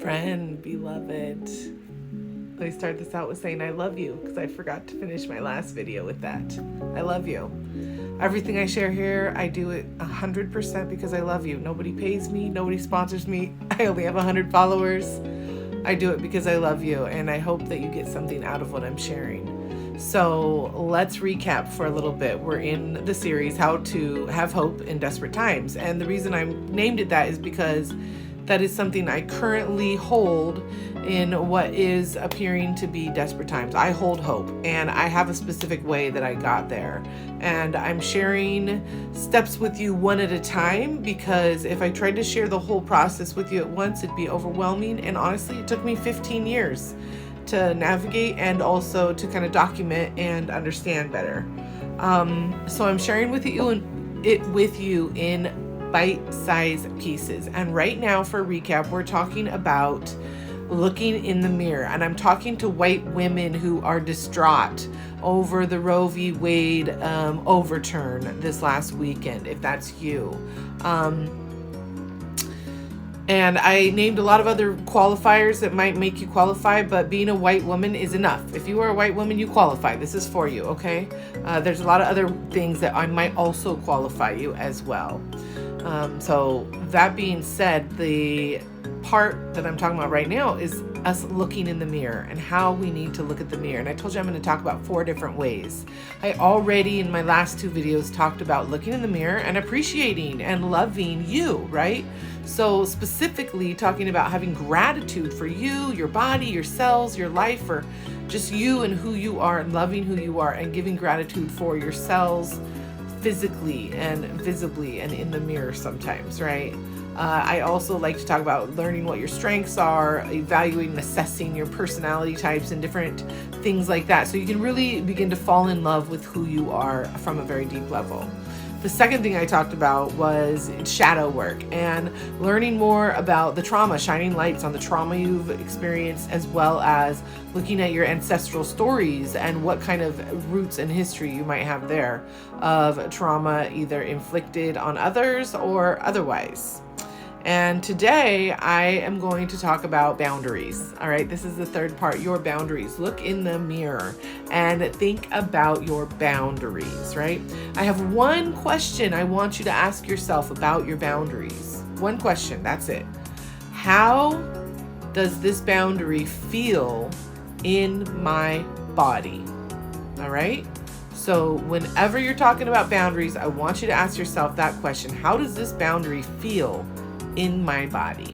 Friend, beloved. Let me start this out with saying I love you, because I forgot to finish my last video with that. I love you. Everything I share here, I do it 100% because I love you. Nobody pays me. Nobody sponsors me. I only have 100 followers. I do it because I love you, and I hope that you get something out of what I'm sharing. So let's recap for a little bit. We're in the series, How to Have Hope in Desperate Times. And the reason I named it that is because that is something I currently hold in what is appearing to be desperate times. I hold hope, and I have a specific way that I got there. And I'm sharing steps with you one at a time, because if I tried to share the whole process with you at once, it'd be overwhelming. And honestly, it took me 15 years to navigate and also to kind of document and understand better. So I'm sharing with you in bite-sized pieces. And right now, for a recap, we're talking about looking in the mirror, and I'm talking to white women who are distraught over the Roe v. Wade overturn this last weekend, if that's you. And I named a lot of other qualifiers that might make you qualify, but being a white woman is enough. If you are a white woman, you qualify. This is for you, okay? There's a lot of other things that I might also qualify you as well. So that being said, the part that I'm talking about right now is us looking in the mirror and how we need to look at the mirror. And I told you I'm going to talk about 4 different ways. I already in my last 2 videos talked about looking in the mirror and appreciating and loving you, right? So specifically talking about having gratitude for you, your body, your cells, your life, or just you and who you are, and loving who you are, and giving gratitude for your cells physically and visibly and in the mirror sometimes, right? I also like to talk about learning what your strengths are, evaluating, assessing your personality types and different things like that, so you can really begin to fall in love with who you are from a very deep level. The second thing I talked about was shadow work and learning more about the trauma, shining lights on the trauma you've experienced, as well as looking at your ancestral stories and what kind of roots and history you might have there of trauma, either inflicted on others or otherwise. And today I am going to talk about boundaries. All right, this is the third part, your boundaries. Look in the mirror and think about your boundaries, right? I have one question I want you to ask yourself about your boundaries. One question, that's it. How does this boundary feel in my body? All right? So whenever you're talking about boundaries, I want you to ask yourself that question. How does this boundary feel in my body?